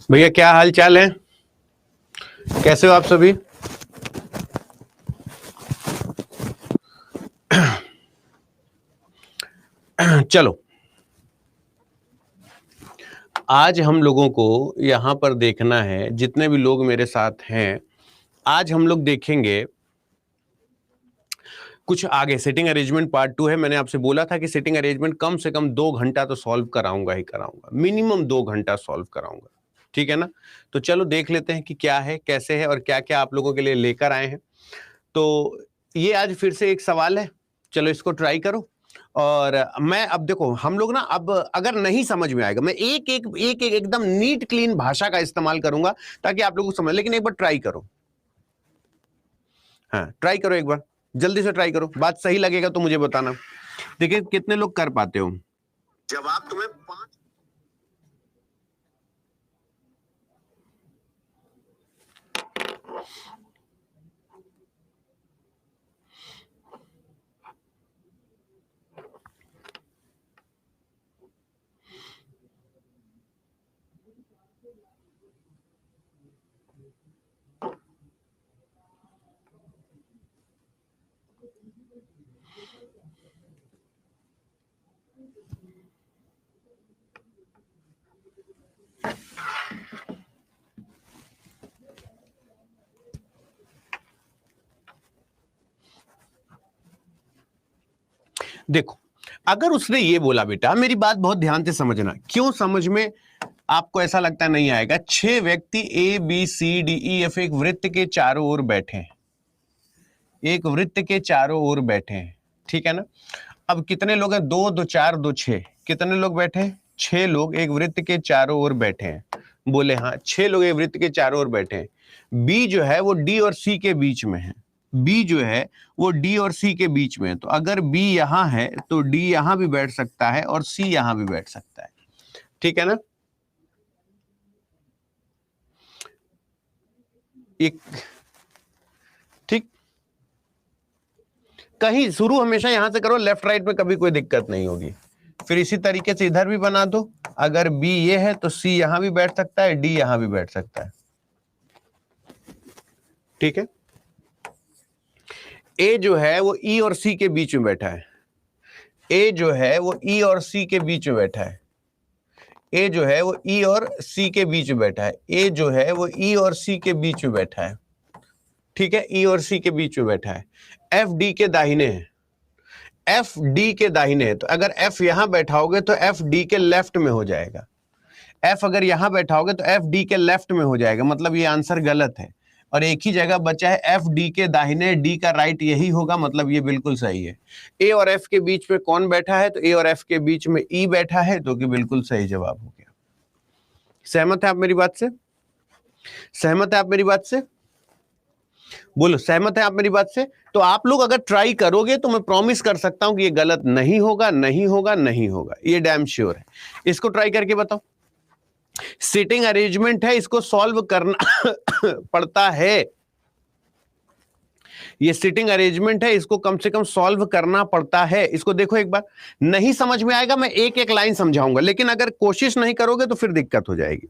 भैया क्या हाल चाल है? कैसे हो आप सभी? चलो, आज हम लोगों को यहां पर देखना है, जितने भी लोग मेरे साथ हैं, आज हम लोग देखेंगे कुछ आगे। सिटिंग अरेंजमेंट पार्ट 2 है। मैंने आपसे बोला था कि सिटिंग अरेंजमेंट कम से कम 2 घंटा तो सॉल्व कराऊंगा ही कराऊंगा, मिनिमम 2 घंटा सॉल्व कराऊंगा। ठीक है ना? तो चलो देख लेते हैं कि क्या है, कैसे है और क्या क्या आप लोगों के लिए लेकर आए हैं। तो ये आज फिर से एक सवाल है, चलो इसको ट्राई करो। और मैं अब देखो, हम लोग ना अब अगर नहीं समझ में आएगा, मैं एक एकदम नीट क्लीन भाषा का इस्तेमाल करूंगा ताकि आप लोगों को समझ, लेकिन एक बार ट्राई करो। हाँ, ट्राई करो, एक बार जल्दी से ट्राई करो। बात सही लगेगा तो मुझे बताना। देखिए कितने लोग कर पाते हो। जवाब तुम्हें 5। देखो, अगर उसने ये बोला, बेटा मेरी बात बहुत ध्यान से समझना, क्यों समझ में आपको ऐसा लगता नहीं आएगा। 6 व्यक्ति A B C D E F एक वृत्त के चारों ओर बैठे हैं, एक वृत्त के चारों ओर बैठे हैं, ठीक है ना? अब कितने लोग हैं? 2 2 4 2 6। कितने लोग बैठे हैं? 6 लोग एक वृत्त के चारों ओर बैठे हैं। बोले हाँ, 6 लोग एक वृत्त के चारों ओर बैठे हैं। बी जो है वो डी और सी के बीच में है। बी जो है वो डी और सी के बीच में है। तो अगर बी यहां है तो डी यहां भी बैठ सकता है और सी यहां भी बैठ सकता है। ठीक है ना? एक ठीक, कहीं शुरू हमेशा यहां से करो, लेफ्ट राइट में कभी कोई दिक्कत नहीं होगी। फिर इसी तरीके से इधर भी बना दो। अगर बी ये है तो सी यहां भी बैठ सकता है, डी यहां भी बैठ सकता है। ठीक है? ए जो है वो ई और सी के बीच में बैठा है। ए जो है वो ई और सी के बीच में बैठा है। ए जो है वो ई और सी के बीच में बैठा है। ए जो है वो ई और सी के बीच में बैठा है। ठीक है? ई और सी के बीच में बैठा है। एफ डी के दाहिने है। एफ डी के दाहिने है। तो अगर एफ यहां बैठाओगे तो एफ डी के लेफ्ट में हो जाएगा। एफ अगर यहां बैठाओगे तो एफ डी के लेफ्ट में हो जाएगा, मतलब ये आंसर गलत है। और एक ही जगह बचा है एफ डी के दाहिने, डी का राइट, यही होगा, मतलब ये बिल्कुल सही है। ए और एफ के बीच में कौन बैठा है? तो ए और एफ के बीच में ई बैठा है, तो कि बिल्कुल सही जवाब हो गया। सहमत है आप मेरी बात से? सहमत है आप मेरी बात से? बोलो, सहमत है आप मेरी बात से? तो आप लोग अगर ट्राई करोगे तो मैं प्रॉमिस कर सकता हूं कि ये गलत नहीं होगा, नहीं होगा, नहीं होगा, ये डैम श्योर है। इसको ट्राई करके बताओ। सिटिंग अरेंजमेंट है, इसको सॉल्व करना पड़ता है। ये सिटिंग अरेंजमेंट है, इसको कम से कम सॉल्व करना पड़ता है। इसको देखो एक बार, नहीं समझ में आएगा, मैं एक एक लाइन समझाऊंगा, लेकिन अगर कोशिश नहीं करोगे तो फिर दिक्कत हो जाएगी।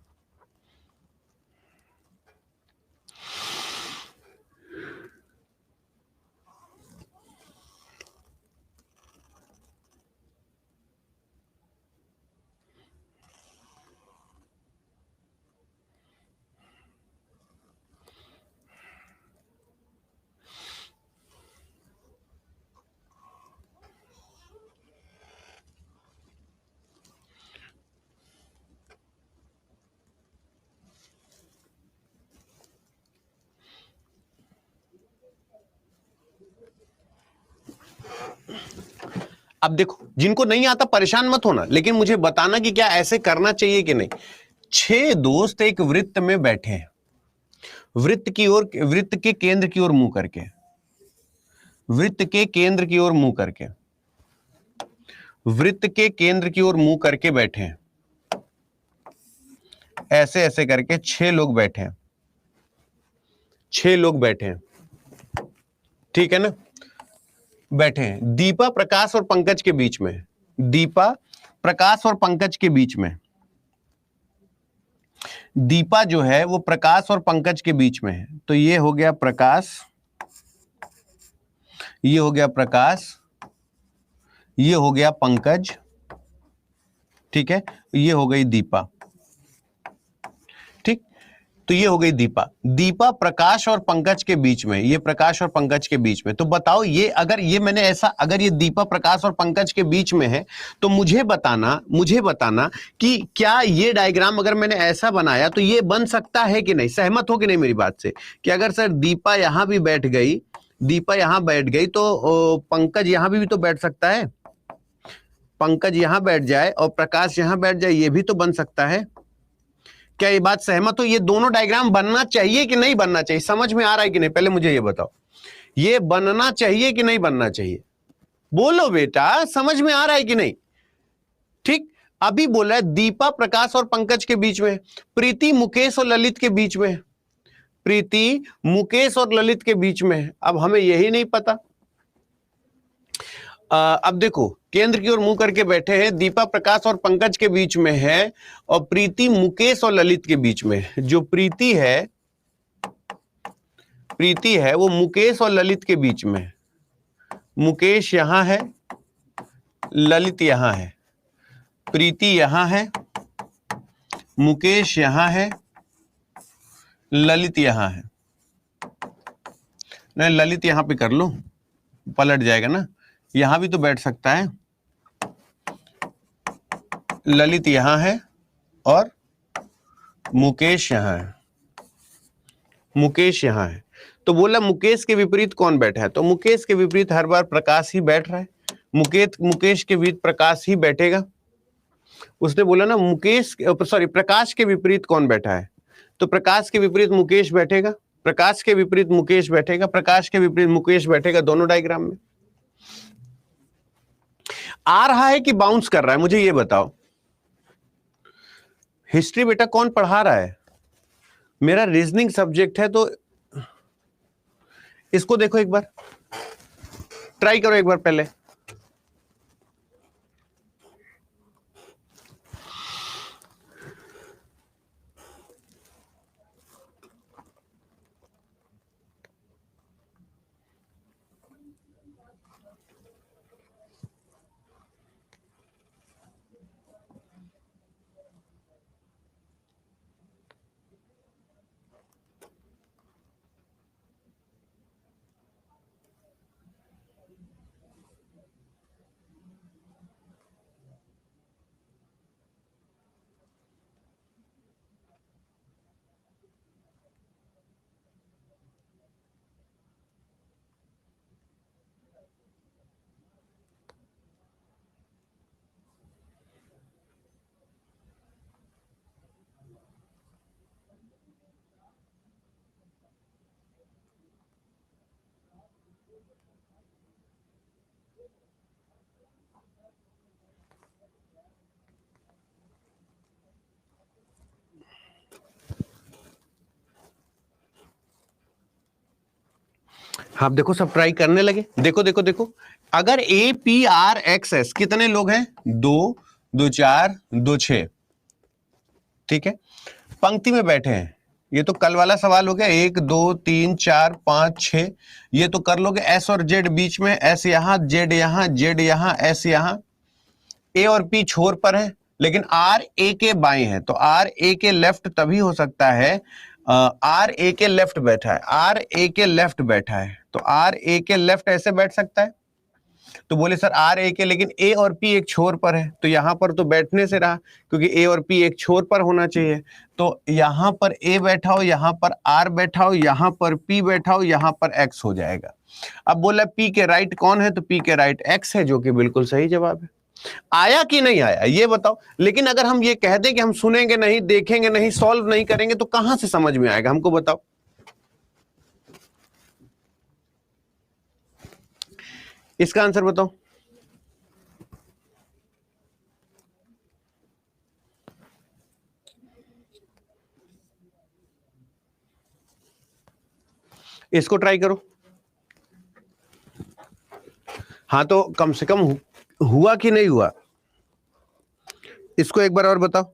अब देखो, जिनको नहीं आता परेशान मत होना, लेकिन मुझे बताना कि क्या ऐसे करना चाहिए कि नहीं। 6 दोस्त एक वृत्त में बैठे हैं, वृत्त की ओर, वृत्त के केंद्र की ओर मुंह करके, वृत्त के केंद्र की ओर मुंह करके, वृत्त के केंद्र की ओर मुंह करके बैठे हैं। ऐसे ऐसे करके 6 लोग बैठे हैं, 6 लोग बैठे हैं। ठीक है ना? बैठे हैं। दीपा प्रकाश और पंकज के बीच में, दीपा प्रकाश और पंकज के बीच में। दीपा जो है वो प्रकाश और पंकज के बीच में है, तो ये हो गया प्रकाश, ये हो गया प्रकाश, ये हो गया पंकज, ठीक है, ये हो गई दीपा। ठीक, तो ये हो गई दीपा। दीपा प्रकाश और पंकज के बीच में, ये प्रकाश और पंकज के बीच में। तो बताओ ये अगर ये मैंने ऐसा, अगर ये दीपा प्रकाश और पंकज के बीच में है तो मुझे बताना कि क्या ये डायग्राम अगर मैंने ऐसा बनाया तो ये बन सकता है कि नहीं। सहमत हो कि नहीं मेरी बात से कि अगर सर दीपा यहां भी बैठ गई, दीपा यहां बैठ गई तो पंकज यहां भी तो बैठ सकता है, पंकज यहां बैठ जाए और प्रकाश यहां बैठ जाए, ये भी तो बन सकता है। क्या ये बात सहमत हो? ये दोनों डायग्राम बनना चाहिए कि नहीं बनना चाहिए? समझ में आ रहा है कि नहीं? पहले मुझे ये बताओ, ये बनना चाहिए कि नहीं बनना चाहिए? बोलो बेटा, समझ में आ रहा है कि नहीं? ठीक, अभी बोला है दीपा प्रकाश और पंकज के बीच में, प्रीति मुकेश और ललित के बीच में, प्रीति मुकेश और ललित के बीच में है। अब हमें यही नहीं पता। अब देखो, केंद्र की ओर मुंह करके बैठे हैं, दीपा प्रकाश और पंकज के बीच में है और प्रीति मुकेश और ललित के बीच में है। जो प्रीति है वो मुकेश और ललित के बीच में है। मुकेश यहां है, ललित यहां है, प्रीति यहां है, मुकेश यहां है, ललित यहां है। नहीं, ललित यहां पे कर लो, पलट जाएगा ना, यहां भी तो बैठ सकता है। ललित यहां है और मुकेश यहां है, मुकेश यहां है। तो बोला मुकेश के विपरीत कौन बैठा है? तो मुकेश के विपरीत हर बार प्रकाश ही बैठ रहा है। मुकेश के विपरीत प्रकाश ही बैठेगा। उसने बोला ना प्रकाश के विपरीत कौन बैठा है? तो प्रकाश के विपरीत मुकेश बैठेगा, प्रकाश के विपरीत मुकेश बैठेगा, प्रकाश के विपरीत मुकेश बैठेगा, दोनों डायग्राम में। आ रहा है कि बाउंस कर रहा है? मुझे ये बताओ। हिस्ट्री बेटा कौन पढ़ा रहा है? मेरा रीजनिंग सब्जेक्ट है, तो इसको देखो एक बार, ट्राई करो एक बार पहले। हाँ देखो, सब ट्राई करने लगे। देखो देखो देखो, अगर A P R x S कितने लोग हैं? 2 2 4 2 6, ठीक है, पंक्ति में बैठे हैं। ये तो कल वाला सवाल हो गया, 1 2 3 4 5 6। ये तो कर लोगे, एस और जेड बीच में, एस यहां, जेड यहां, जेड यहां, एस यहां। ए और पी छोर पर है, लेकिन आर ए के बाएं है, तो आर ए के लेफ्ट तभी हो सकता है। आर ए के लेफ्ट बैठा है, आर ए के लेफ्ट बैठा है, तो आर ए के लेफ्ट ऐसे बैठ सकता है। तो बोले सर आर ए के, लेकिन ए और पी एक छोर पर है, तो यहां पर तो बैठने से रहा, क्योंकि ए और पी एक छोर पर होना चाहिए। तो यहां पर ए बैठा हो, यहां पर आर बैठा हो, यहां पर पी बैठा हो, यहां पर एक्स हो जाएगा। अब बोला पी के राइट कौन है? तो पी के राइट एक्स है, जो कि बिल्कुल सही जवाब है। आया कि नहीं आया ये बताओ। लेकिन अगर हम ये कह दें कि हम सुनेंगे नहीं, देखेंगे नहीं, सॉल्व नहीं करेंगे, तो कहां से समझ में आएगा हमको? बताओ। इसका आंसर बताओ। इसको ट्राई करो। हाँ तो कम से कम हुआ कि नहीं हुआ, इसको एक बार और बताओ।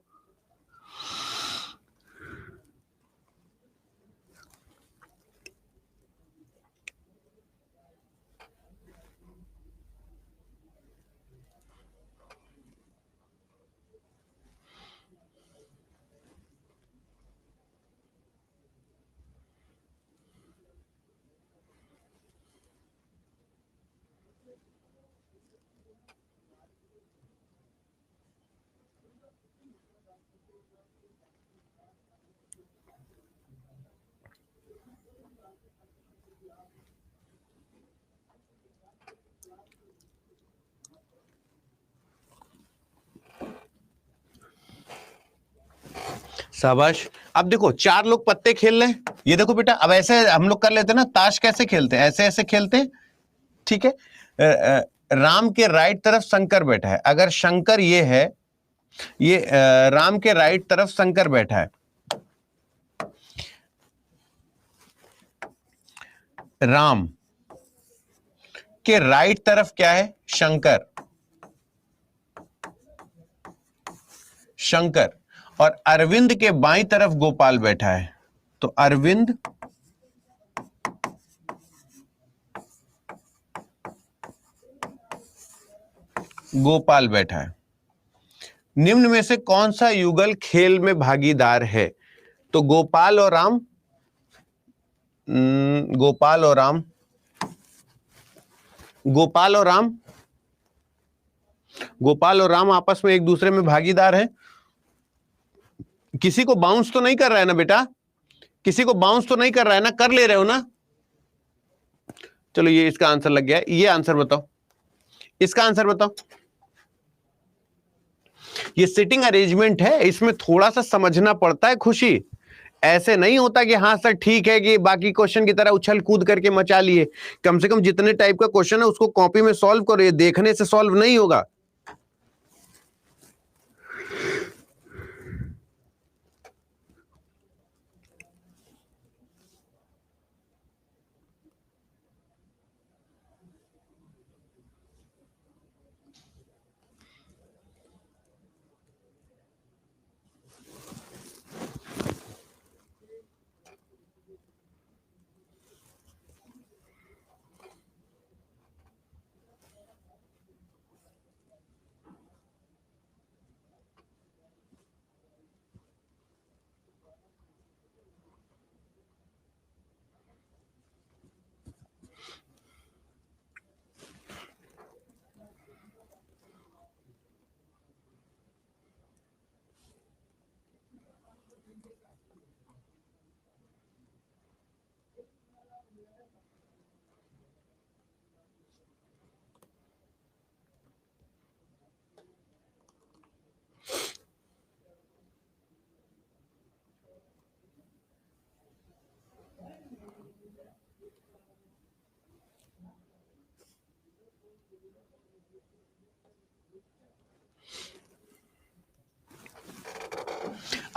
शाबाश। अब देखो 4 लोग पत्ते खेल रहे हैं, ये देखो बेटा, अब ऐसे हम लोग कर लेते हैं ना, ताश कैसे खेलते हैं, ऐसे ऐसे खेलते हैं, ठीक है। राम के राइट तरफ शंकर बैठा है, अगर शंकर ये है, ये राम के राइट तरफ शंकर बैठा है, राम के राइट तरफ क्या है, शंकर, शंकर, और अरविंद के बाईं तरफ गोपाल बैठा है, तो अरविंद गोपाल बैठा है। निम्न में से कौन सा युगल खेल में भागीदार है, तो गोपाल और राम, गोपाल और राम, गोपाल और राम, गोपाल और राम आपस में एक दूसरे में भागीदार हैं। किसी को बाउंस तो नहीं कर रहा है ना बेटा, किसी को बाउंस तो नहीं कर रहा है ना, कर ले रहे हो ना। चलो ये इसका आंसर लग गया है, ये आंसर बताओ, इसका आंसर बताओ। ये सिटिंग अरेंजमेंट है, इसमें थोड़ा सा समझना पड़ता है खुशी, ऐसे नहीं होता कि हाँ सर ठीक है कि बाकी क्वेश्चन की तरह उछल कूद करके मचा लिए। कम से कम जितने टाइप का क्वेश्चन है उसको कॉपी में सॉल्व करो, ये देखने से सॉल्व नहीं होगा।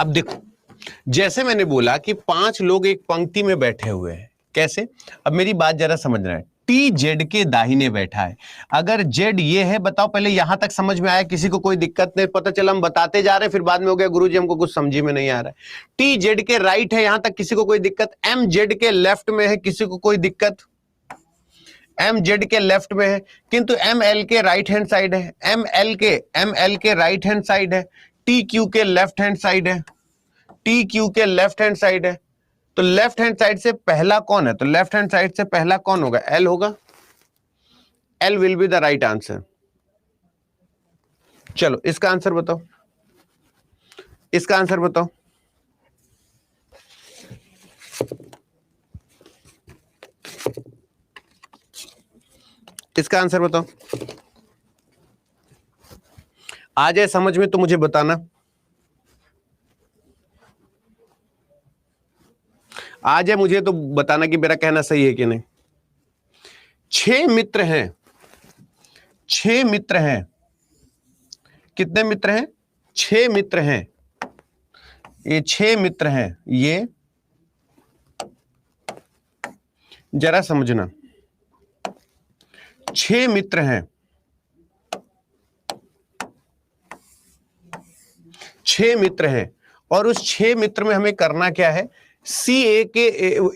अब देखो, जैसे मैंने बोला कि 5 लोग एक पंक्ति में बैठे हुए हैं, कैसे, अब मेरी बात जरा समझना है। टी जेड के दाहिने बैठा है, अगर जेड ये है, बताओ पहले यहां तक समझ में आया, किसी को कोई दिक्कत नहीं, पता चला हम बताते जा रहे हैं फिर बाद में हो गया गुरुजी हमको कुछ समझी में नहीं आ रहा है। टी जेड के राइट है, यहां तक किसी को कोई दिक्कत, एम जेड के लेफ्ट में है, किसी को कोई दिक्कत, एम जेड के लेफ्ट में है, किंतु एम एल के राइट हैंड साइड है, एम एल के राइट हैंड साइड है, टी क्यू के लेफ्ट हैंड साइड है, टी क्यू के लेफ्ट हैंड साइड है, तो लेफ्ट हैंड साइड से पहला कौन है, तो लेफ्ट हैंड साइड से पहला कौन होगा, एल होगा, L will be the right answer. चलो इसका आंसर बताओ, इसका आंसर बताओ, इसका आंसर बताओ, आ जाए समझ में तो मुझे बताना, आ जाए मुझे तो बताना कि मेरा कहना सही है कि नहीं। 6 मित्र हैं, 6 मित्र हैं, कितने मित्र हैं, 6 मित्र हैं, ये 6 मित्र हैं, ये जरा समझना, 6 मित्र हैं, 6 मित्र हैं, और उस 6 मित्र में हमें करना क्या है, सी ए के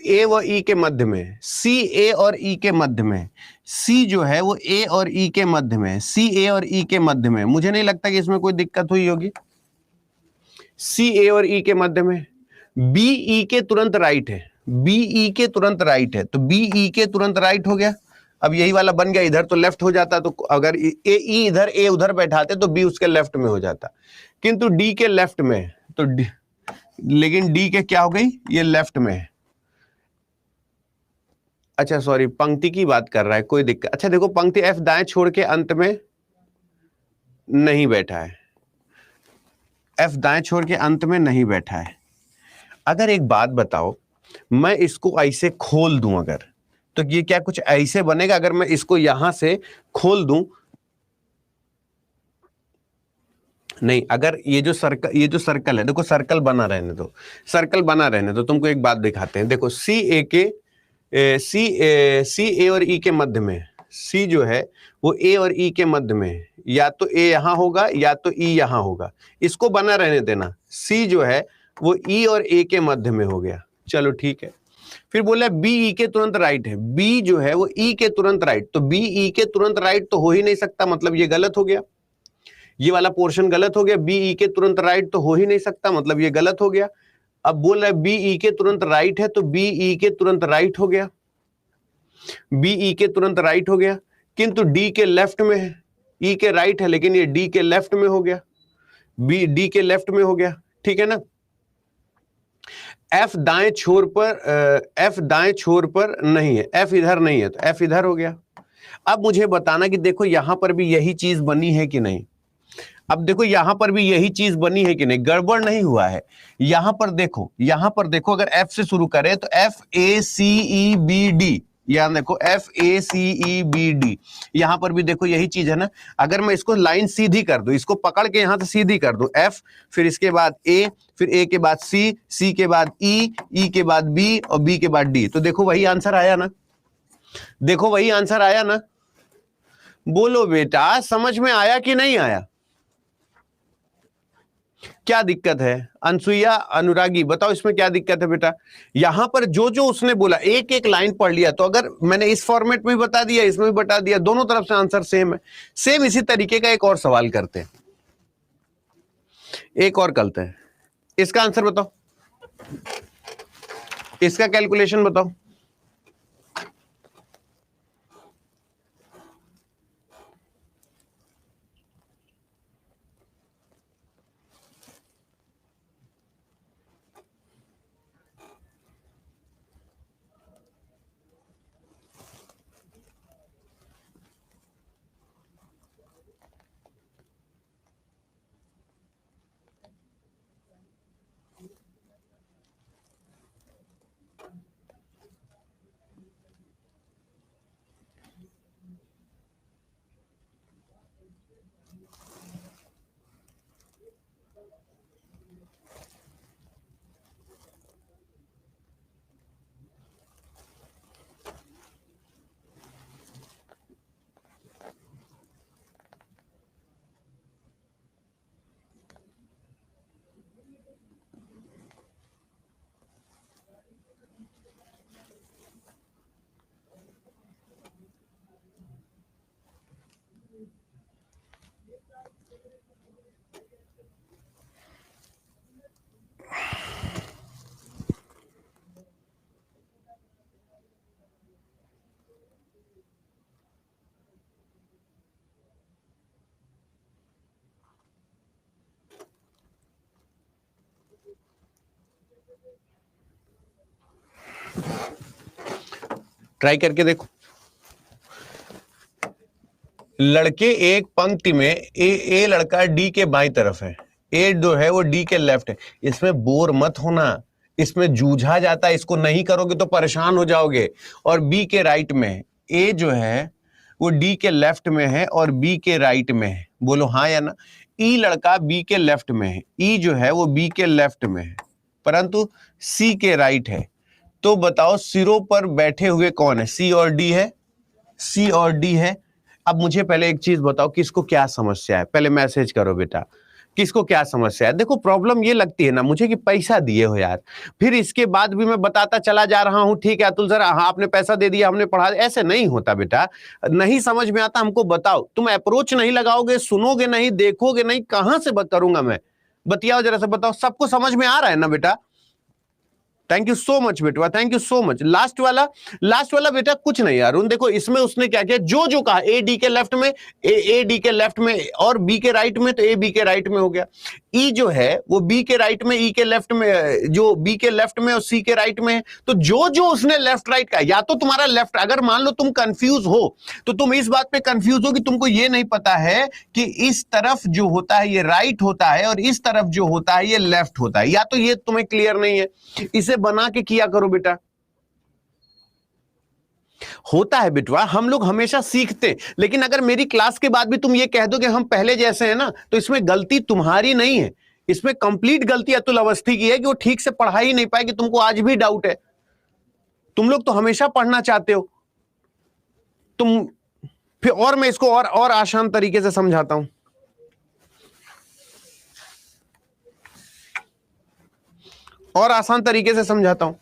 ए व ई के मध्य में, सी ए और ई के मध्य में, सी जो है वो ए और ई के मध्य में, सी ए और ई के मध्य में, मुझे नहीं लगता कि इसमें कोई दिक्कत हुई होगी, सी ए और ई के मध्य में, बी ई के तुरंत राइट है, बी ई के तुरंत राइट है, तो बी ई के तुरंत राइट हो गया। अब यही वाला बन गया, इधर तो लेफ्ट हो जाता, तो अगर ए ई इधर ए उधर बैठाते तो बी उसके लेफ्ट में हो जाता, किंतु डी के लेफ्ट में, तो डी, लेकिन डी के क्या हो गई, ये लेफ्ट में है। अच्छा सॉरी, पंक्ति की बात कर रहा है, कोई दिक्कत, अच्छा देखो पंक्ति एफ दाएं छोड़ के अंत में नहीं बैठा है, एफ दाएं छोड़ के अंत में नहीं बैठा है, अगर एक बात बताओ, मैं इसको ऐसे खोल दूं अगर, तो ये क्या कुछ ऐसे बनेगा? अगर मैं इसको यहां से खोल दूं, नहीं, अगर ये जो सर्कल है, देखो सर्कल बना रहने दो, सर्कल बना रहने दो, तुमको एक बात दिखाते हैं। देखो सी ए और ई के मध्य में, सी जो है वो ए और ई के मध्य में है, या तो ए यहां होगा या तो ई यहां होगा, इसको बना रहने देना। सी जो है वो ई और ए के मध्य में हो गया, चलो ठीक है। फिर बोला बी ई के तुरंत राइट है, बी जो है वो ई के तुरंत राइट, तो बी ई के तुरंत राइट तो हो ही नहीं सकता, मतलब ये गलत हो गया, ये वाला पोर्शन गलत हो गया। बी ई के तुरंत राइट तो हो ही नहीं सकता, मतलब ये गलत हो गया। अब बोल रहा है बी ई के तुरंत राइट है, तो बी ई के तुरंत राइट हो गया, बी ई के तुरंत राइट हो गया, किंतु डी के लेफ्ट में है, ई के राइट है लेकिन ये डी के लेफ्ट में हो गया, बी डी के लेफ्ट में हो गया, ठीक है ना। एफ दाएं छोर पर नहीं है, एफ इधर नहीं है तो एफ इधर हो गया। अब मुझे बताना कि देखो यहां पर भी यही चीज बनी है कि नहीं। अब देखो यहां पर भी यही चीज बनी है कि नहीं, गड़बड़ नहीं हुआ है। यहां पर देखो अगर एफ से शुरू करें तो F A C E B D, यहां देखो F A C E B D, यहां पर भी देखो यही चीज है ना। अगर मैं इसको लाइन सीधी कर दूं, इसको पकड़ के यहां से सीधी कर दूं, एफ फिर इसके बाद ए, फिर ए के बाद सी, सी के बाद ई, ई के बाद बी और बी के बाद डी, तो देखो वही आंसर आया ना, देखो वही आंसर आया ना। बोलो बेटा समझ में आया कि नहीं आया? क्या दिक्कत है? अनसुईया, अनुरागी, बताओ इसमें क्या दिक्कत है बेटा? यहां पर जो जो उसने बोला एक एक लाइन पढ़ लिया, तो अगर मैंने इस फॉर्मेट में भी बता दिया, इसमें भी बता दिया, दोनों तरफ से आंसर सेम है। सेम इसी तरीके का एक और सवाल करते हैं, एक और करते हैं। इसका आंसर बताओ, इसका कैलकुलेशन बताओ। ट्राई करके देखो। लड़के एक पंक्ति में, ए लड़का डी के बाईं तरफ है, ए जो है वो डी के लेफ्ट है। इसमें बोर मत होना, इसमें जूझा जाता है, इसको नहीं करोगे तो परेशान हो जाओगे। और बी के राइट में है, ए जो है वो डी के लेफ्ट में है और बी के राइट में है, बोलो हाँ या ना। ई लड़का बी के लेफ्ट में है, ई जो है वो बी के लेफ्ट में है, परंतु सी के राइट है। तो बताओ सिरों पर बैठे हुए कौन है? सी और डी है, सी और डी है। अब मुझे पहले एक चीज बताओ, किसको क्या समस्या है? पहले मैसेज करो बेटा, किसको क्या समस्या है? देखो प्रॉब्लम ये लगती है ना मुझे कि पैसा दिए हो यार, फिर इसके बाद भी मैं बताता चला जा रहा हूं, ठीक है अतुल सर हाँ आपने पैसा दे दिया, हमने पढ़ा, ऐसे नहीं होता बेटा। नहीं समझ में आता हमको बताओ, तुम अप्रोच नहीं लगाओगे, सुनोगे नहीं, देखोगे नहीं, कहां से करूंगा मैं? बतियाओ जरा से, बताओ सबको समझ में आ रहा है ना बेटा? थैंक यू सो मच बेटा, thank you so much. Last वाला बेटा कुछ नहीं यार, उन देखो इसमें उसने क्या किया, जो कहा ए डी के लेफ्ट में, ए डी के लेफ्ट में और बी के राइट में, तो ए बी के राइट में हो गया। ई जो है वो बी के राइट में, ई के लेफ्ट में, जो बी के लेफ्ट में और सी के राइट में है, तो जो उसने लेफ्ट राइट का, या तो तुम्हारा लेफ्ट, अगर मान लो तुम कंफ्यूज हो तो तुम इस बात पे कंफ्यूज हो कि तुमको ये नहीं पता है कि इस तरफ जो होता है ये राइट होता है और इस तरफ जो होता है ये लेफ्ट होता है, या तो ये तुम्हें क्लियर नहीं है, इसे बना के किया करो बेटा। होता है बेटवा, हम लोग हमेशा सीखते, लेकिन अगर मेरी क्लास के बाद भी तुम ये कह दो कि हम पहले जैसे हैं ना, तो इसमें गलती तुम्हारी नहीं है, इसमें कंप्लीट गलती अतुल अवस्थी की है कि वो ठीक से पढ़ा ही नहीं पाए, कि तुमको आज भी डाउट है। तुम लोग तो हमेशा पढ़ना चाहते हो। तुम फिर, और मैं इसको और आसान तरीके से समझाता हूं, और आसान तरीके से समझाता हूं।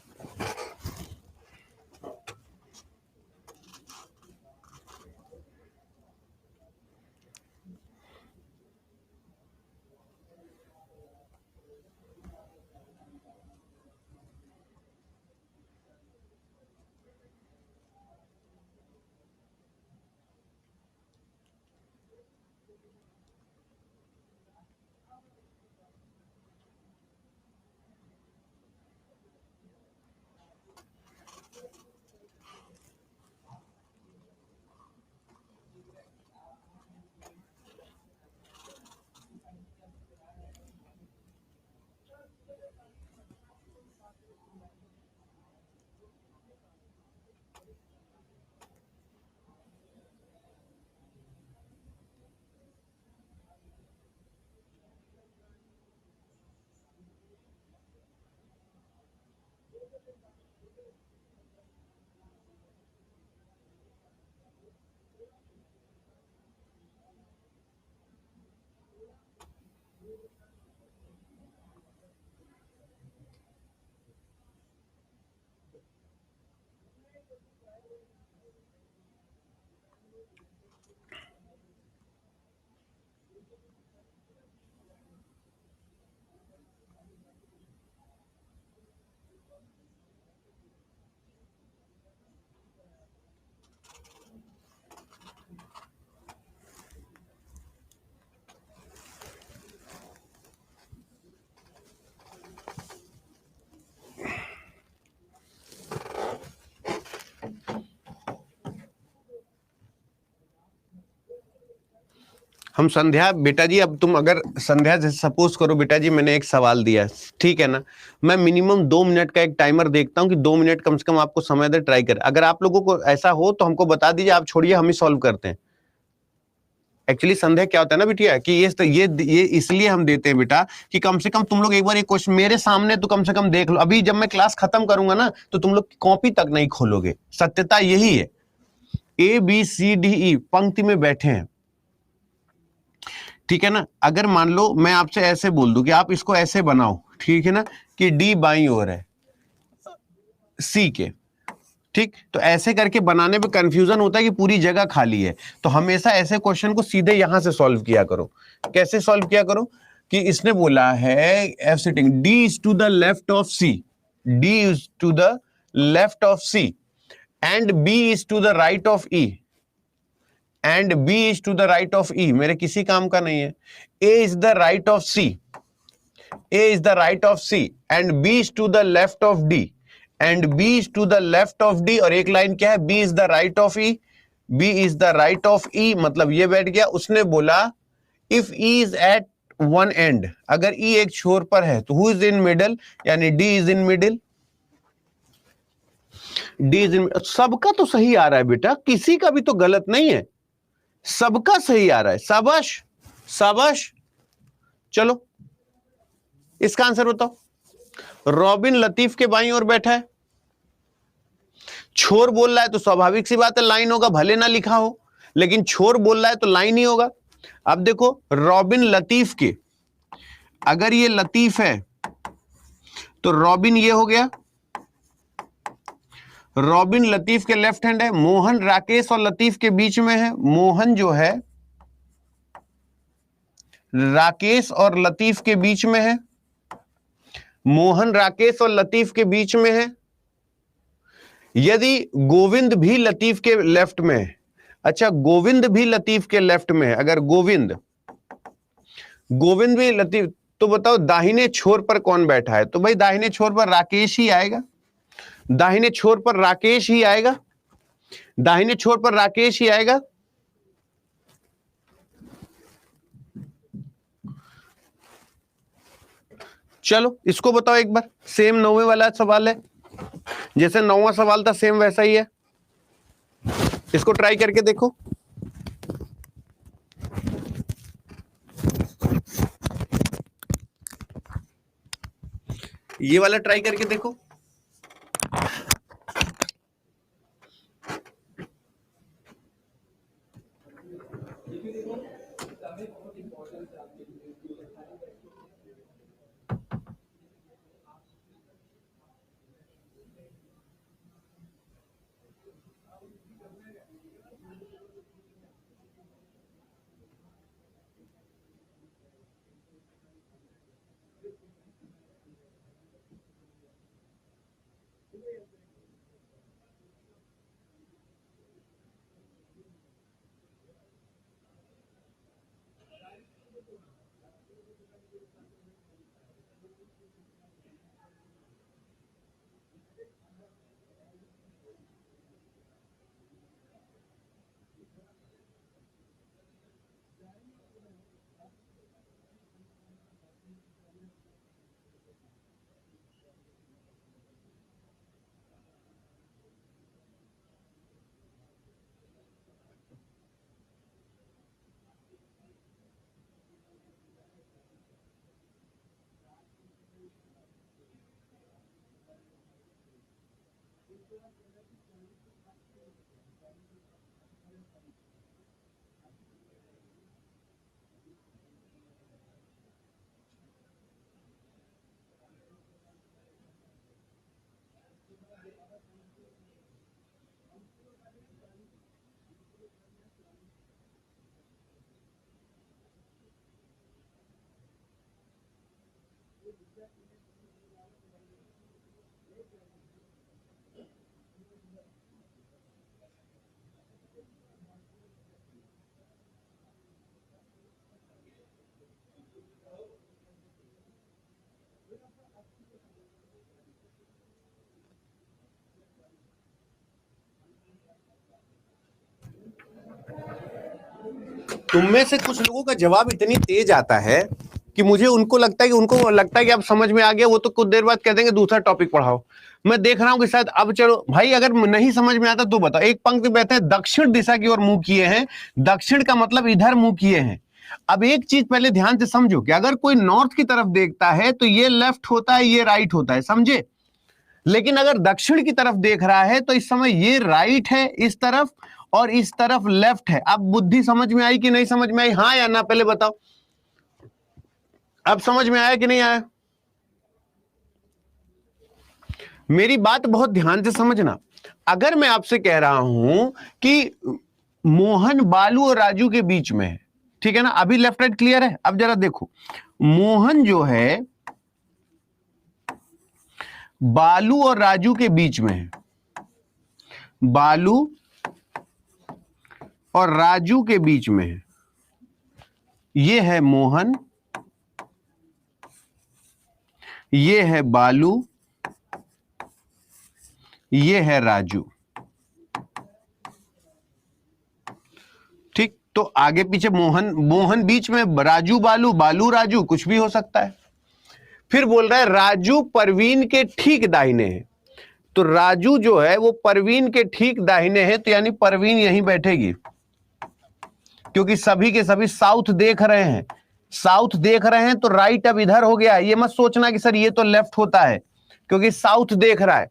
हम संध्या बेटा जी, अब तुम अगर संध्या जैसे सपोज करो बेटा जी, मैंने एक सवाल दिया, ठीक है ना, मैं मिनिमम 2 मिनट का एक टाइमर देखता हूं कि 2 मिनट कम से कम आपको समय दे, ट्राई करें। अगर आप लोगों को ऐसा हो तो हमको बता दीजिए, आप छोड़िए, हम ही सॉल्व करते हैं। एक्चुअली संध्या क्या होता है ना बिटिया, कि ये इसलिए हम देते हैं बेटा कि कम से कम तुम लोग एक बार ये क्वेश्चन मेरे सामने तो कम से कम देख लो। अभी जब मैं क्लास खत्म करूंगा ना तो तुम लोग कॉपी तक नहीं खोलोगे, सत्यता यही है। ए बी सी डी ई पंक्ति में बैठे हैं, ठीक है ना। अगर मान लो मैं आपसे ऐसे बोल दूं कि आप इसको ऐसे बनाओ, ठीक है ना, कि डी बाईं ओर है सी के, ठीक, तो ऐसे करके बनाने पे कंफ्यूजन होता है कि पूरी जगह खाली है। तो हमेशा ऐसे क्वेश्चन को सीधे यहां से सॉल्व किया करो। कैसे सॉल्व किया करो, कि इसने बोला है F sitting D is to the left of C, D is to the left of C and B is to the right of E, and B is to the right of E, मेरे किसी काम का नहीं है। A is the right of C, A is the right of C and B is to the left of D, and B is to the left of D, और एक line क्या है, B is the right of E, B is the right of E, मतलब ये बैठ गया। उसने बोला if E is at one end, अगर E एक छोर पर है तो हु इज इन मिडल, यानी D is in middle, D is in, सबका तो सही आ रहा है बेटा, किसी का भी तो गलत नहीं है, सबका सही आ रहा है, शाबाश शाबाश। चलो इसका आंसर बताओ। रॉबिन लतीफ के बाईं ओर बैठा है, छोर बोल रहा है तो स्वाभाविक सी बात है लाइन होगा, भले ना लिखा हो, लेकिन छोर बोल रहा है तो लाइन ही होगा। अब देखो रॉबिन लतीफ के, अगर ये लतीफ है तो रॉबिन ये हो गया, रॉबिन लतीफ के लेफ्ट हैंड है। मोहन राकेश और लतीफ के बीच में है, मोहन जो है राकेश और लतीफ के बीच में है। मोहन राकेश और लतीफ के बीच में है। यदि गोविंद भी लतीफ के लेफ्ट में है, अच्छा गोविंद भी लतीफ के लेफ्ट में है, अगर गोविंद भी लतीफ, तो बताओ दाहिने छोर पर कौन बैठा है? तो भाई दाहिने छोर पर राकेश ही आएगा, दाहिने छोर पर राकेश ही आएगा, दाहिने छोर पर राकेश ही आएगा। चलो इसको बताओ एक बार, सेम 9वें वाला सवाल है, जैसे 9वां सवाल था सेम वैसा ही है, इसको ट्राई करके देखो। ये वाला ट्राई करके देखो। तुम में से कुछ लोगों का जवाब इतनी तेज आता है कि मुझे उनको लगता है कि अब समझ में आ गया, वो तो कुछ देर बाद कह देंगे दूसरा टॉपिक पढ़ाओ। मैं देख रहा हूं कि शायद अब चलो भाई, अगर नहीं समझ में आता तो बताओ। एक पंक्ति बैठे हैं दक्षिण दिशा की ओर मुंह किए हैं, दक्षिण का मतलब इधर मुंह किए हैं। अब एक चीज पहले ध्यान से समझो कि अगर कोई नॉर्थ की तरफ देखता है तो ये लेफ्ट होता है, ये राइट होता है, समझे? लेकिन अगर दक्षिण की तरफ देख रहा है तो इस समय ये राइट है इस तरफ और इस तरफ लेफ्ट है। अब बुद्धि समझ में आई कि नहीं समझ में आई? हाँ या ना पहले बताओ। अब समझ में आया कि नहीं आया? मेरी बात बहुत ध्यान से समझना। अगर मैं आपसे कह रहा हूं कि मोहन बालू और राजू के बीच में है, ठीक है ना? अभी लेफ्ट राइट क्लियर है। अब जरा देखो, मोहन जो है बालू और राजू के बीच में है, बालू और राजू के बीच में है। ये है मोहन, ये है बालू, ये है राजू। ठीक, तो आगे पीछे मोहन बीच में, राजू बालू, बालू राजू, कुछ भी हो सकता है। फिर बोल रहा है राजू परवीन के ठीक दाहिने है, तो राजू जो है वो परवीन के ठीक दाहिने है, तो यानी परवीन यहीं बैठेगी, क्योंकि सभी के सभी साउथ देख रहे हैं। साउथ देख रहे हैं तो राइट अब इधर हो गया। ये मत सोचना कि सर ये तो लेफ्ट होता है, क्योंकि साउथ देख रहा है।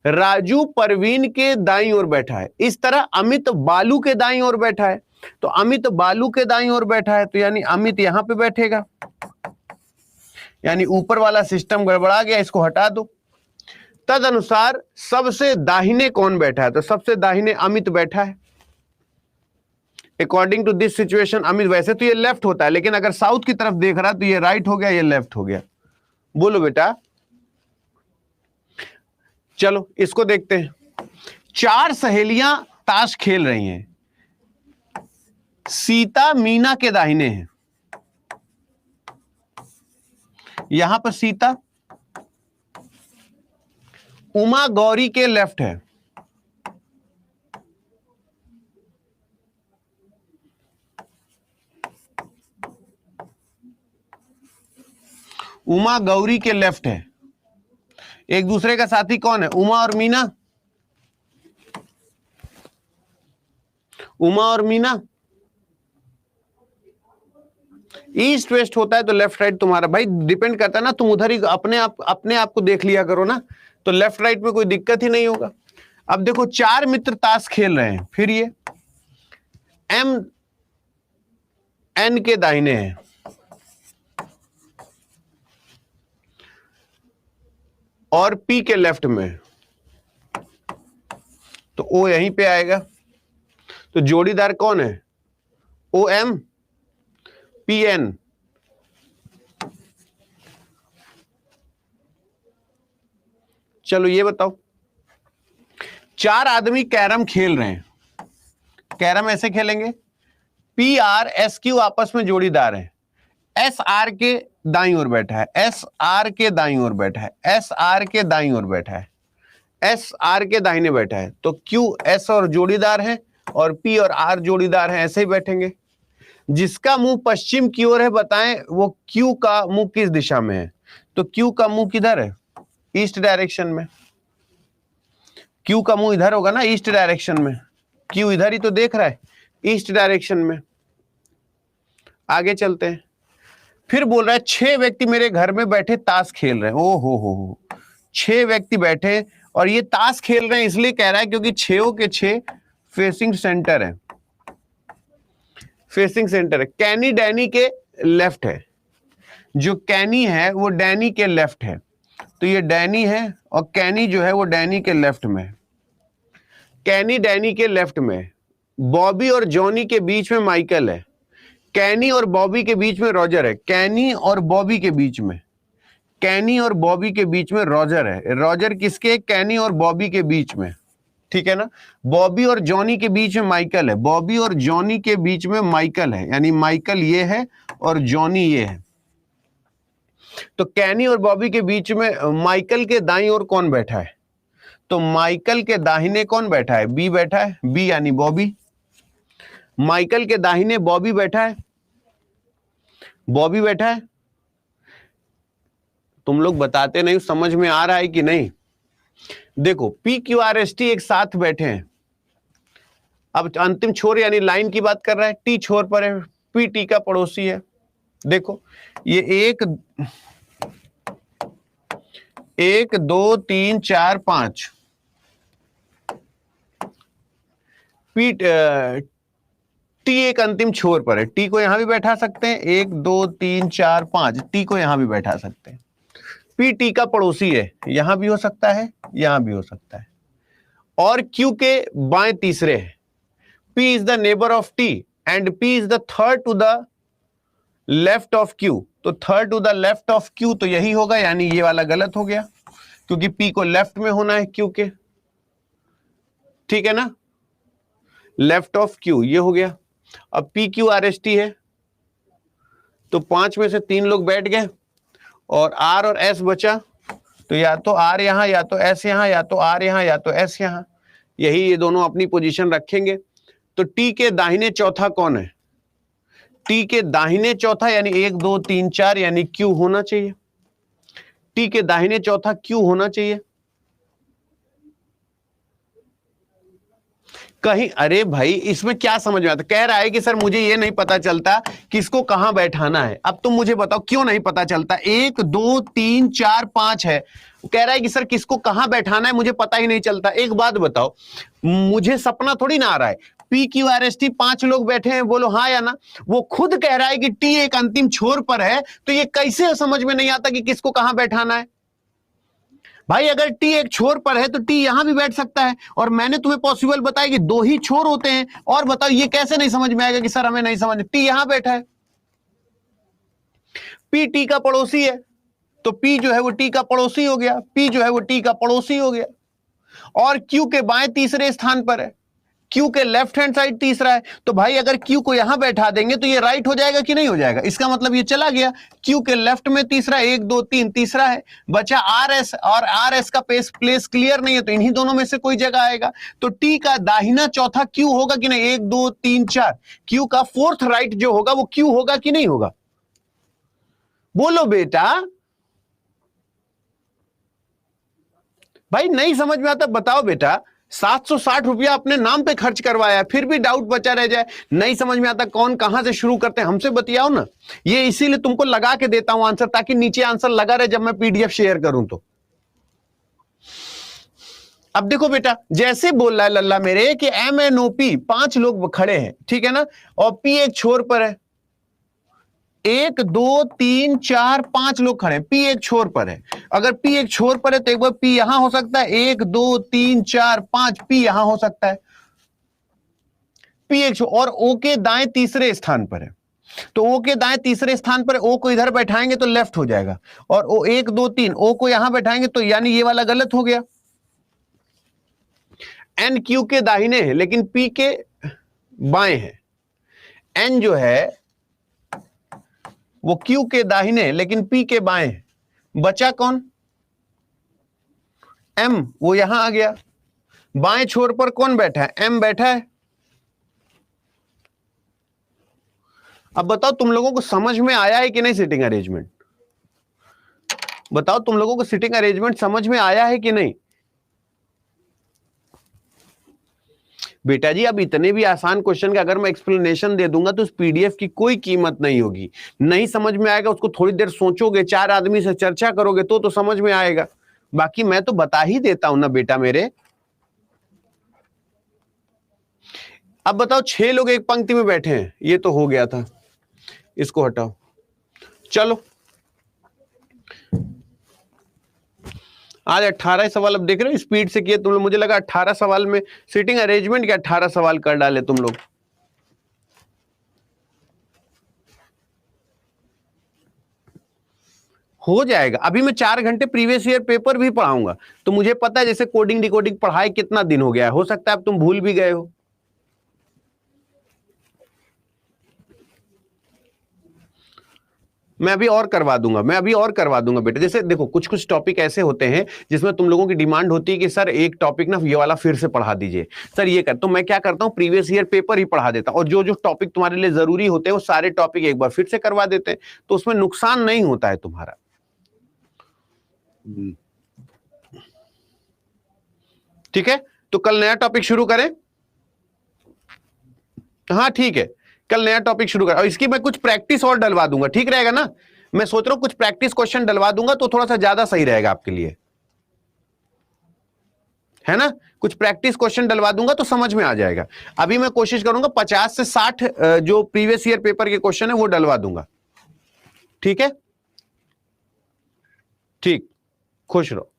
राजू परवीन के दाईं ओर बैठा है। इस तरह अमित बालू के दाईं ओर बैठा है, तो अमित बालू के दाईं ओर बैठा है, तो यानी अमित यहां पे बैठेगा। यानी ऊपर वाला सिस्टम गड़बड़ा गया, इसको हटा दो। तद अनुसार सबसे दाहिने कौन बैठा है? तो सबसे दाहिने अमित बैठा है। According to this situation Amit, वैसे तो ये लेफ्ट होता है, लेकिन अगर साउथ की तरफ देख रहा है तो ये राइट हो गया, ये लेफ्ट हो गया। बोलो बेटा। चलो इसको देखते हैं। 4 सहेलियां ताश खेल रही हैं। सीता मीना के दाहिने है, यहां पर सीता। उमा गौरी के लेफ्ट है, उमा गौरी के लेफ्ट है। एक दूसरे का साथी कौन है? उमा और मीना। उमा और मीना। ईस्ट वेस्ट होता है तो लेफ्ट राइट तुम्हारा भाई डिपेंड करता है ना, तुम उधर ही अपने आप को देख लिया करो ना, तो लेफ्ट राइट में कोई दिक्कत ही नहीं होगा। अब देखो 4 मित्र ताश खेल रहे हैं, फिर ये एम एन के दाहिने हैं, और पी के लेफ्ट में, तो ओ यहीं पे आएगा। तो जोड़ीदार कौन है? O M P N. चलो ये बताओ, 4 आदमी कैरम खेल रहे हैं। कैरम ऐसे खेलेंगे, पी आर एस क्यू आपस में जोड़ीदार है। एस आर के दाईं ओर बैठा है, एस आर के दाईं ओर बैठा है, एस आर के दाईं ओर बैठा है, एस आर के दाहिने बैठा है। तो क्यू एस और जोड़ीदार है और पी और आर जोड़ीदार है, ऐसे ही बैठेंगे। जिसका मुंह पश्चिम की ओर है बताएं वो क्यू का मुंह किस दिशा में है? तो क्यू का मुंह किधर है? ईस्ट डायरेक्शन में। क्यू का मुंह इधर होगा ना, ईस्ट डायरेक्शन में। क्यू इधर ही तो देख रहा है, ईस्ट डायरेक्शन में। आगे चलते हैं। फिर बोल रहा है 6 व्यक्ति मेरे घर में बैठे ताश खेल रहे हैं। ओ हो 6 व्यक्ति बैठे और ये ताश खेल रहे हैं, इसलिए कह रहा है क्योंकि 6 के 6 फेसिंग सेंटर है, फेसिंग सेंटर है। कैनी डैनी के लेफ्ट है, जो कैनी है वो डैनी के लेफ्ट है, तो ये डैनी है और कैनी जो है वो डैनी के लेफ्ट में। कैनी डैनी के लेफ्ट में। बॉबी और जॉनी के बीच में माइकल है, कैनी और बॉबी के बीच में रॉजर है। कैनी और बॉबी के बीच में, कैनी और बॉबी के बीच में रॉजर है। रॉजर किसके? कैनी और बॉबी के बीच में, ठीक है ना। बॉबी और जॉनी के बीच में माइकल है, बॉबी और जॉनी के बीच में माइकल है, यानी माइकल ये है और जॉनी ये है। तो कैनी और बॉबी के बीच में माइकल के दाईं ओर कौन बैठा है? तो माइकल के दाहिने कौन बैठा है? बी बैठा है, बी यानी बॉबी। माइकल के दाहिने बॉबी बैठा है, बॉबी बैठा है। तुम लोग बताते नहीं, समझ में आ रहा है कि नहीं? देखो P Q R S T एक साथ बैठे हैं। अब अंतिम छोर यानी लाइन की बात कर रहा है, टी छोर पर है, पी टी का पड़ोसी है। देखो ये 1 2 3 4 5 पी टी एक अंतिम छोर पर है, टी को यहां भी बैठा सकते हैं, 1 2 3 4 5, टी को यहां भी बैठा सकते हैं। पी टी का पड़ोसी है, यहां भी हो सकता है, यहां भी हो सकता है। और क्यू के बाएं तीसरे है। P is the neighbour of T and P is the third to the left of Q. तो third to the left of Q तो यही होगा, यानी ये वाला गलत हो गया क्योंकि पी को लेफ्ट में होना है क्यू के, ठीक है ना। लेफ्ट ऑफ क्यू ये हो गया। अब P Q R S T है, तो 5 में से 3 लोग बैठ गए और आर और एस बचा। तो या तो आर यहां, या तो एस यहां, या तो आर यहां, या तो एस यहां, यही ये दोनों अपनी पोजीशन रखेंगे। तो टी के दाहिने चौथा कौन है? टी के दाहिने चौथा यानी 1 2 3 4 यानी क्यू होना चाहिए। टी के दाहिने चौथा क्यू होना चाहिए। कहीं अरे भाई इसमें क्या समझ में आता? कह रहा है कि सर मुझे ये नहीं पता चलता किसको कहां बैठाना है। अब तुम मुझे बताओ क्यों नहीं पता चलता? 1 2 3 4 5 है, कह रहा है कि सर किसको कहां बैठाना है मुझे पता ही नहीं चलता। एक बात बताओ, मुझे सपना थोड़ी ना आ रहा है। P Q R S T 5 लोग बैठे हैं, बोलो हाँ या ना। वो खुद कह रहा है कि टी एक अंतिम छोर पर है, तो ये कैसे समझ में नहीं आता कि किसको कहां बैठाना है? भाई अगर टी एक छोर पर है तो टी यहां भी बैठ सकता है, और मैंने तुम्हें पॉसिबल बताया कि 2 ही छोर होते हैं। और बताओ ये कैसे नहीं समझ में आएगा कि सर हमें नहीं समझ? टी यहां बैठा है, पी टी का पड़ोसी है, तो पी जो है वो टी का पड़ोसी हो गया, पी जो है वो टी का पड़ोसी हो गया। और Q के बाएं तीसरे स्थान पर है, Q के लेफ्ट हैंड साइड तीसरा है। तो भाई अगर Q को यहां बैठा देंगे तो ये राइट हो जाएगा कि नहीं हो जाएगा? इसका मतलब ये चला गया। Q के लेफ्ट में तीसरा, 1 2 3 तीसरा है, बचा RS, और RS का प्लेस क्लियर नहीं है तो इन्हीं दोनों में से कोई जगह आएगा। तो T का दाहिना चौथा Q होगा कि नहीं? 1 2 3 4, Q का फोर्थ राइट जो होगा वो Q होगा कि नहीं होगा? बोलो बेटा। भाई नहीं समझ में आता बताओ बेटा। 760 रुपया अपने नाम पे खर्च करवाया फिर भी डाउट बचा रह जाए, नहीं समझ में आता कौन कहां से शुरू करते हैं, हमसे बतियाओ ना। ये इसीलिए तुमको लगा के देता हूं आंसर, ताकि नीचे आंसर लगा रहे जब मैं पीडीएफ शेयर करूं तो। अब देखो बेटा, जैसे बोल रहा है लल्ला मेरे कि MNOP 5 लोग खड़े हैं, ठीक है ना, और P एक छोर पर है, 1 2 3 4 5 लोग खड़े हैं, P एक छोर पर है। अगर P एक छोर पर है तो एक बार P यहां हो सकता है, 1 2 3 4 5 P यहां हो सकता है, P एक छोर, और O के दाएं तीसरे स्थान पर है। तो O के दाएं तीसरे स्थान पर O को इधर बैठाएंगे तो लेफ्ट हो जाएगा, और O 1 2 3 O को यहां बैठाएंगे तो यानी ये वाला गलत हो गया। N Q के दाहिने है लेकिन P के बाएं है, N जो है वो Q के दाहिने लेकिन P के बाएं है, बचा कौन? M, वो यहां आ गया। बाएं छोर पर कौन बैठा है? M बैठा है। अब बताओ तुम लोगों को समझ में आया है कि नहीं सिटिंग अरेंजमेंट? बताओ तुम लोगों को सिटिंग अरेंजमेंट समझ में आया है कि नहीं? बेटा जी अब इतने भी आसान क्वेश्चन का अगर मैं एक्सप्लेनेशन दे दूंगा तो उस पीडीएफ की कोई कीमत नहीं होगी। नहीं समझ में आएगा, उसको थोड़ी देर सोचोगे, 4 आदमी से चर्चा करोगे तो समझ में आएगा। बाकी मैं तो बता ही देता हूं ना बेटा मेरे। अब बताओ 6 लोग एक पंक्ति में बैठे हैं, ये तो हो गया था, इसको हटाओ। चलो आज 18 सवाल, अब देख रहे हो स्पीड से किए तुम लोग, मुझे लगा 18 सवाल में सिटिंग अरेंजमेंट के 18 सवाल कर डाले तुम लोग। हो जाएगा। अभी मैं 4 घंटे प्रीवियस ईयर पेपर भी पढ़ाऊंगा, तो मुझे पता है जैसे कोडिंग डिकोडिंग पढ़ाए कितना दिन हो गया है, हो सकता है अब तुम भूल भी गए हो। मैं अभी और करवा दूंगा बेटा। जैसे देखो कुछ कुछ टॉपिक ऐसे होते हैं जिसमें तुम लोगों की डिमांड होती है कि सर एक टॉपिक ना ये वाला फिर से पढ़ा दीजिए, सर ये कर, तो मैं क्या करता हूं प्रीवियस ईयर पेपर ही पढ़ा देता हूं, और जो जो टॉपिक तुम्हारे लिए जरूरी होते हैं वो सारे टॉपिक एक बार फिर से करवा देते हैं, तो उसमें नुकसान नहीं होता है तुम्हारा। ठीक है, तो कल नया टॉपिक शुरू करें। हाँ ठीक है, कल नया टॉपिक शुरू कर, और इसकी मैं कुछ प्रैक्टिस और डलवा दूंगा, ठीक रहेगा ना? मैं सोच रहा हूं कुछ प्रैक्टिस क्वेश्चन डलवा दूंगा तो थोड़ा सा ज्यादा सही रहेगा आपके लिए, है ना? कुछ प्रैक्टिस क्वेश्चन डलवा दूंगा तो समझ में आ जाएगा। अभी मैं कोशिश करूंगा 50 से 60 जो प्रीवियस ईयर पेपर के क्वेश्चन है वो डलवा दूंगा। ठीक है, ठीक, खुश रहो।